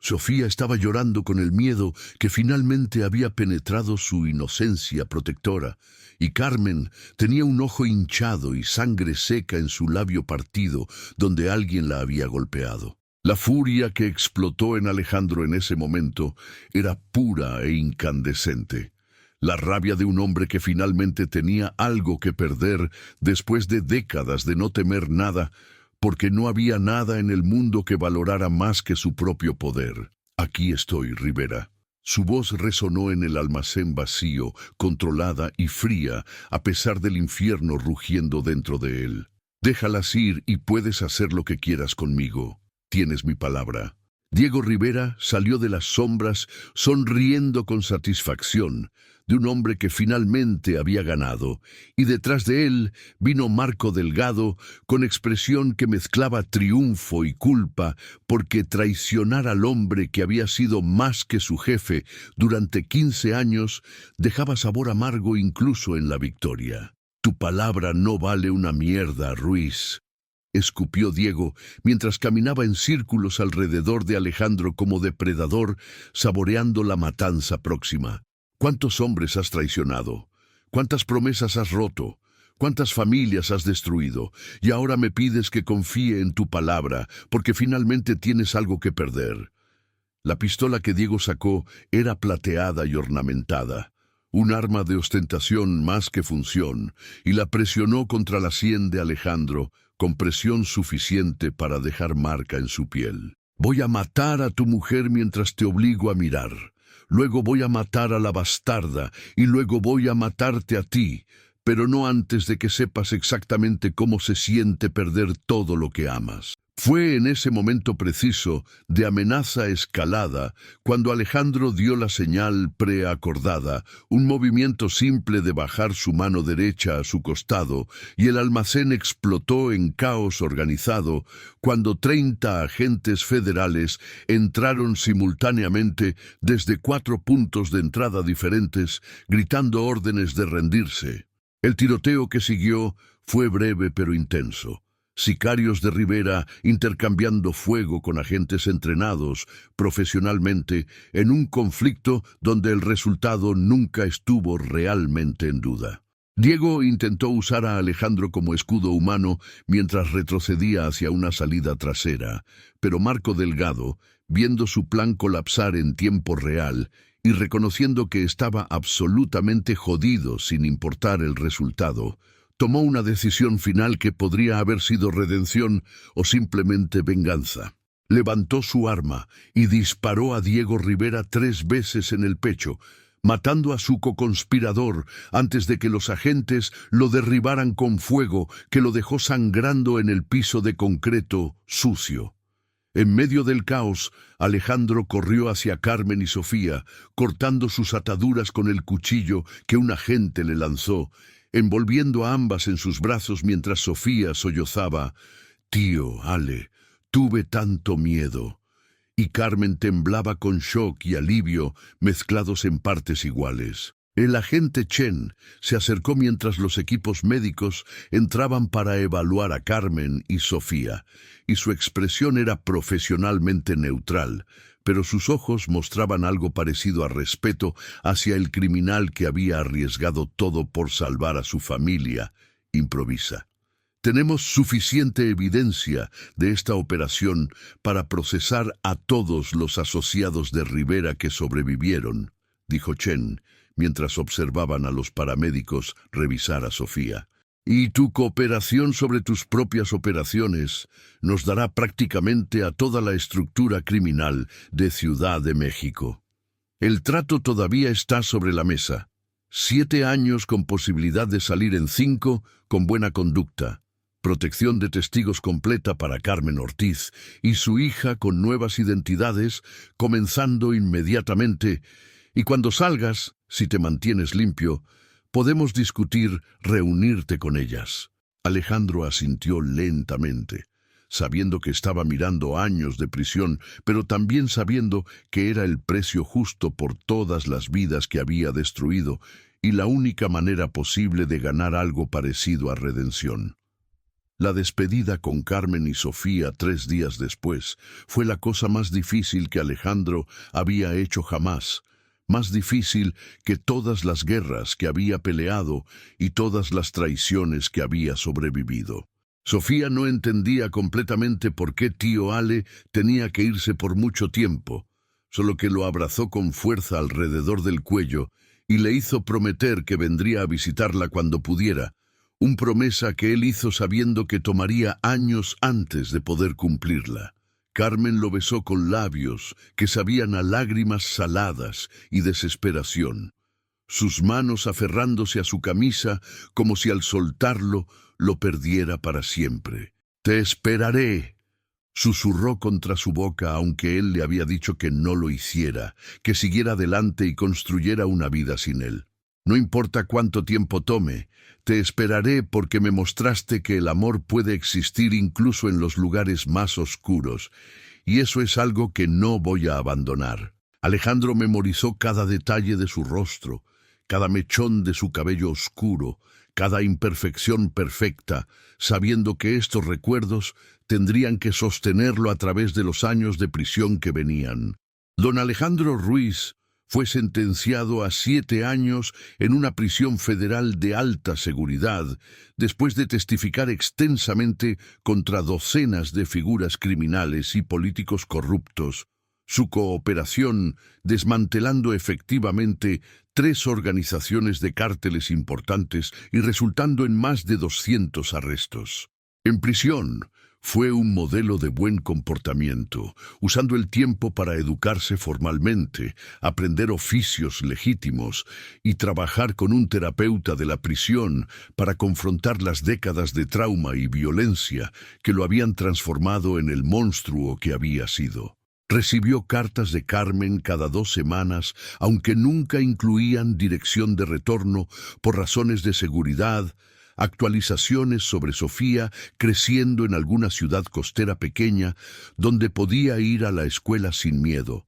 Sofía estaba llorando con el miedo que finalmente había penetrado su inocencia protectora, y Carmen tenía un ojo hinchado y sangre seca en su labio partido donde alguien la había golpeado. La furia que explotó en Alejandro en ese momento era pura e incandescente. La rabia de un hombre que finalmente tenía algo que perder después de décadas de no temer nada, porque no había nada en el mundo que valorara más que su propio poder. Aquí estoy, Rivera. Su voz resonó en el almacén vacío, controlada y fría, a pesar del infierno rugiendo dentro de él. Déjalas ir y puedes hacer lo que quieras conmigo. Tienes mi palabra. Diego Rivera salió de las sombras sonriendo con satisfacción de un hombre que finalmente había ganado, y detrás de él vino Marco Delgado con expresión que mezclaba triunfo y culpa porque traicionar al hombre que había sido más que su jefe durante 15 años dejaba sabor amargo incluso en la victoria. Tu palabra no vale una mierda, Ruiz, escupió Diego mientras caminaba en círculos alrededor de Alejandro como depredador, saboreando la matanza próxima. ¿Cuántos hombres has traicionado? ¿Cuántas promesas has roto? ¿Cuántas familias has destruido? Y ahora me pides que confíe en tu palabra, porque finalmente tienes algo que perder. La pistola que Diego sacó era plateada y ornamentada, un arma de ostentación más que función, y la presionó contra la sien de Alejandro, con presión suficiente para dejar marca en su piel. Voy a matar a tu mujer mientras te obligo a mirar. Luego voy a matar a la bastarda y luego voy a matarte a ti, pero no antes de que sepas exactamente cómo se siente perder todo lo que amas. Fue en ese momento preciso, de amenaza escalada, cuando Alejandro dio la señal preacordada, un movimiento simple de bajar su mano derecha a su costado, y el almacén explotó en caos organizado, cuando 30 agentes federales entraron simultáneamente desde 4 puntos de entrada diferentes, gritando órdenes de rendirse. El tiroteo que siguió fue breve pero intenso. Sicarios de Rivera intercambiando fuego con agentes entrenados profesionalmente en un conflicto donde el resultado nunca estuvo realmente en duda. Diego intentó usar a Alejandro como escudo humano mientras retrocedía hacia una salida trasera, pero Marco Delgado, viendo su plan colapsar en tiempo real, y reconociendo que estaba absolutamente jodido sin importar el resultado, tomó una decisión final que podría haber sido redención o simplemente venganza. Levantó su arma y disparó a Diego Rivera 3 veces en el pecho, matando a su coconspirador antes de que los agentes lo derribaran con fuego que lo dejó sangrando en el piso de concreto sucio. En medio del caos, Alejandro corrió hacia Carmen y Sofía, cortando sus ataduras con el cuchillo que un agente le lanzó, envolviendo a ambas en sus brazos mientras Sofía sollozaba: «Tío, Ale, tuve tanto miedo». Y Carmen temblaba con shock y alivio mezclados en partes iguales. El agente Chen se acercó mientras los equipos médicos entraban para evaluar a Carmen y Sofía, y su expresión era profesionalmente neutral, pero sus ojos mostraban algo parecido a respeto hacia el criminal que había arriesgado todo por salvar a su familia. Improvisa. Tenemos suficiente evidencia de esta operación para procesar a todos los asociados de Rivera que sobrevivieron, dijo Chen, mientras observaban a los paramédicos revisar a Sofía. Y tu cooperación sobre tus propias operaciones nos dará prácticamente a toda la estructura criminal de Ciudad de México. El trato todavía está sobre la mesa. 7 años con posibilidad de salir en 5 con buena conducta. Protección de testigos completa para Carmen Ortiz y su hija con nuevas identidades, comenzando inmediatamente. Y cuando salgas, si te mantienes limpio, podemos discutir reunirte con ellas. Alejandro asintió lentamente, sabiendo que estaba mirando años de prisión, pero también sabiendo que era el precio justo por todas las vidas que había destruido y la única manera posible de ganar algo parecido a redención. La despedida con Carmen y Sofía 3 días después fue la cosa más difícil que Alejandro había hecho jamás, más difícil que todas las guerras que había peleado y todas las traiciones que había sobrevivido. Sofía no entendía completamente por qué tío Ale tenía que irse por mucho tiempo, solo que lo abrazó con fuerza alrededor del cuello y le hizo prometer que vendría a visitarla cuando pudiera, una promesa que él hizo sabiendo que tomaría años antes de poder cumplirla. Carmen lo besó con labios que sabían a lágrimas saladas y desesperación, sus manos aferrándose a su camisa como si al soltarlo lo perdiera para siempre. «Te esperaré», susurró contra su boca, aunque él le había dicho que no lo hiciera, que siguiera adelante y construyera una vida sin él. «No importa cuánto tiempo tome, te esperaré porque me mostraste que el amor puede existir incluso en los lugares más oscuros, y eso es algo que no voy a abandonar». Alejandro memorizó cada detalle de su rostro, cada mechón de su cabello oscuro, cada imperfección perfecta, sabiendo que estos recuerdos tendrían que sostenerlo a través de los años de prisión que venían. Don Alejandro Ruiz fue sentenciado a 7 años en una prisión federal de alta seguridad, después de testificar extensamente contra docenas de figuras criminales y políticos corruptos, su cooperación desmantelando efectivamente 3 organizaciones de cárteles importantes y resultando en más de 200 arrestos. En prisión, fue un modelo de buen comportamiento, usando el tiempo para educarse formalmente, aprender oficios legítimos y trabajar con un terapeuta de la prisión para confrontar las décadas de trauma y violencia que lo habían transformado en el monstruo que había sido. Recibió cartas de Carmen cada 2 semanas, aunque nunca incluían dirección de retorno por razones de seguridad, actualizaciones sobre Sofía creciendo en alguna ciudad costera pequeña donde podía ir a la escuela sin miedo,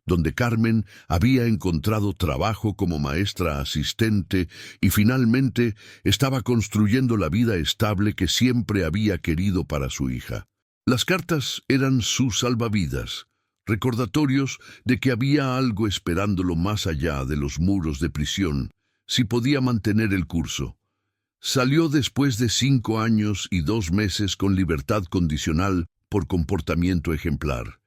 donde Carmen había encontrado trabajo como maestra asistente y finalmente estaba construyendo la vida estable que siempre había querido para su hija. Las cartas eran sus salvavidas, recordatorios de que había algo esperándolo más allá de los muros de prisión, si podía mantener el curso. Salió después de 5 años y 2 meses con libertad condicional por comportamiento ejemplar.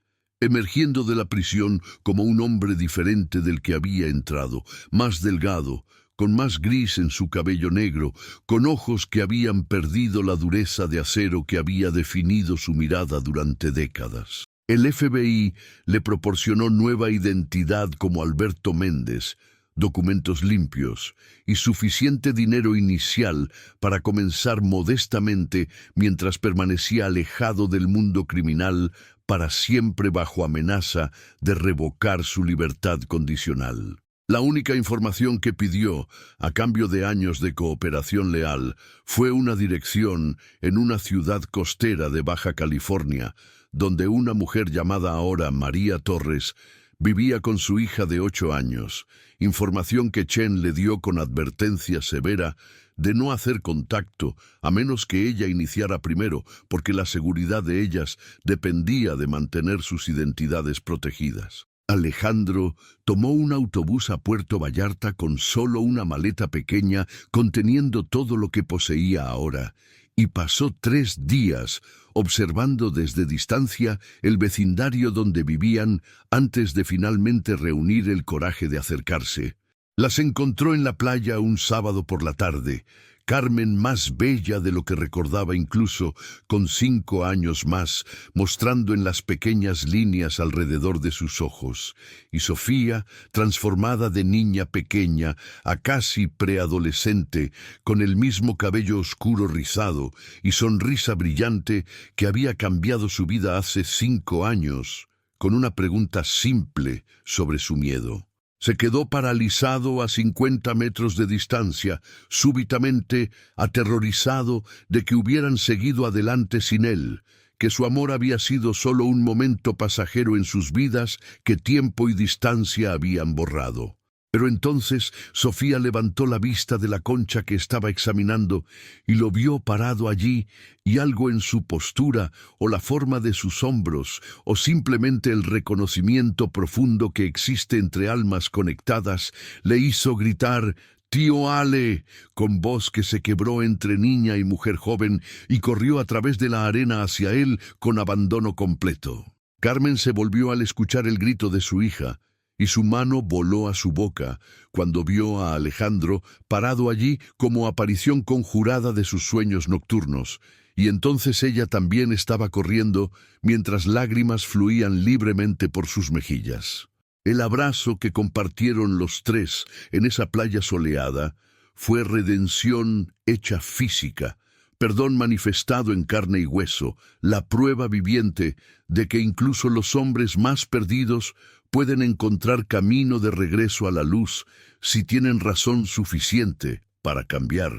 emergiendo de la prisión como un hombre diferente del que había entrado, más delgado, con más gris en su cabello negro, con ojos que habían perdido la dureza de acero que había definido su mirada durante décadas. El FBI le proporcionó nueva identidad como Alberto Méndez, documentos limpios y suficiente dinero inicial para comenzar modestamente mientras permanecía alejado del mundo criminal para siempre bajo amenaza de revocar su libertad condicional. La única información que pidió, a cambio de años de cooperación leal, fue una dirección en una ciudad costera de Baja California, donde una mujer llamada ahora María Torres vivía con su hija de 8 años, información que Chen le dio con advertencia severa de no hacer contacto a menos que ella iniciara primero, porque la seguridad de ellas dependía de mantener sus identidades protegidas. Alejandro tomó un autobús a Puerto Vallarta con solo una maleta pequeña conteniendo todo lo que poseía ahora, y pasó 3 días observando desde distancia el vecindario donde vivían antes de finalmente reunir el coraje de acercarse. Las encontró en la playa un sábado por la tarde, Carmen más bella de lo que recordaba incluso, con 5 años más, mostrando en las pequeñas líneas alrededor de sus ojos, y Sofía, transformada de niña pequeña a casi preadolescente, con el mismo cabello oscuro rizado y sonrisa brillante que había cambiado su vida hace 5 años, con una pregunta simple sobre su miedo. Se quedó paralizado a 50 metros de distancia, súbitamente aterrorizado de que hubieran seguido adelante sin él, que su amor había sido solo un momento pasajero en sus vidas que tiempo y distancia habían borrado. Pero entonces Sofía levantó la vista de la concha que estaba examinando y lo vio parado allí, y algo en su postura o la forma de sus hombros o simplemente el reconocimiento profundo que existe entre almas conectadas le hizo gritar «¡Tío Ale!», con voz que se quebró entre niña y mujer joven y corrió a través de la arena hacia él con abandono completo. Carmen se volvió al escuchar el grito de su hija, y su mano voló a su boca cuando vio a Alejandro parado allí como aparición conjurada de sus sueños nocturnos, y entonces ella también estaba corriendo mientras lágrimas fluían libremente por sus mejillas. El abrazo que compartieron los 3 en esa playa soleada fue redención hecha física, perdón manifestado en carne y hueso, la prueba viviente de que incluso los hombres más perdidos pueden encontrar camino de regreso a la luz si tienen razón suficiente para cambiar.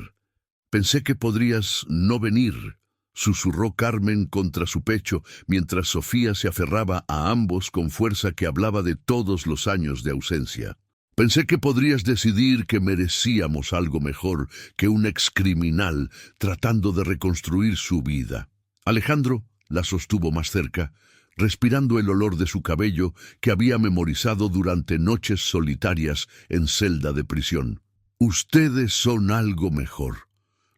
«Pensé que podrías no venir», susurró Carmen contra su pecho mientras Sofía se aferraba a ambos con fuerza que hablaba de todos los años de ausencia. «Pensé que podrías decidir que merecíamos algo mejor que un excriminal tratando de reconstruir su vida». Alejandro la sostuvo más cerca, respirando el olor de su cabello que había memorizado durante noches solitarias en celda de prisión. «Ustedes son algo mejor»,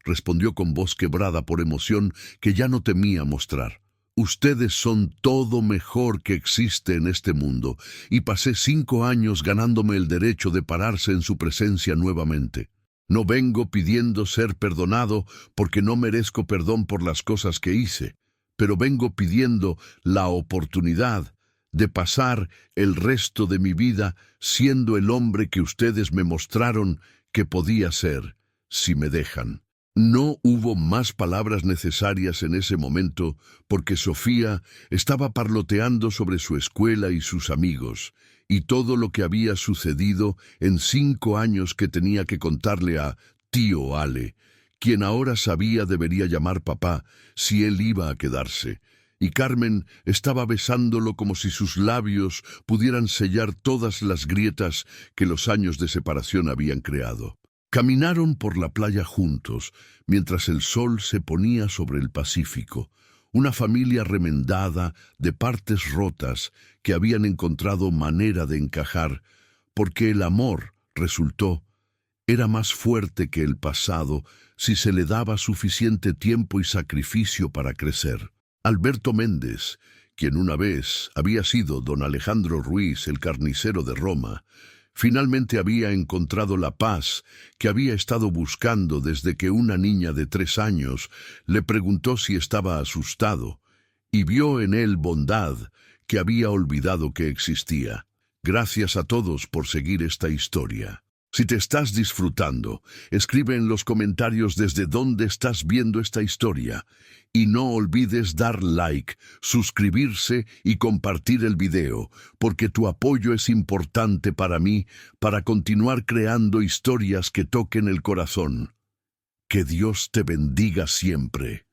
respondió con voz quebrada por emoción que ya no temía mostrar. «Ustedes son todo mejor que existe en este mundo, y pasé 5 años ganándome el derecho de pararse en su presencia nuevamente. No vengo pidiendo ser perdonado porque no merezco perdón por las cosas que hice, pero vengo pidiendo la oportunidad de pasar el resto de mi vida siendo el hombre que ustedes me mostraron que podía ser, si me dejan». No hubo más palabras necesarias en ese momento porque Sofía estaba parloteando sobre su escuela y sus amigos, y todo lo que había sucedido en 5 años que tenía que contarle a tío Ale, quien ahora sabía debería llamar papá si él iba a quedarse, y Carmen estaba besándolo como si sus labios pudieran sellar todas las grietas que los años de separación habían creado. Caminaron por la playa juntos, mientras el sol se ponía sobre el Pacífico, una familia remendada de partes rotas que habían encontrado manera de encajar, porque el amor, resultó, era más fuerte que el pasado si se le daba suficiente tiempo y sacrificio para crecer. Alberto Méndez, quien una vez había sido don Alejandro Ruiz, el carnicero de Roma, finalmente había encontrado la paz que había estado buscando desde que una niña de 3 años le preguntó si estaba asustado, y vio en él bondad que había olvidado que existía. Gracias a todos por seguir esta historia. Si te estás disfrutando, escribe en los comentarios desde dónde estás viendo esta historia. Y no olvides dar like, suscribirse y compartir el video, porque tu apoyo es importante para mí para continuar creando historias que toquen el corazón. Que Dios te bendiga siempre.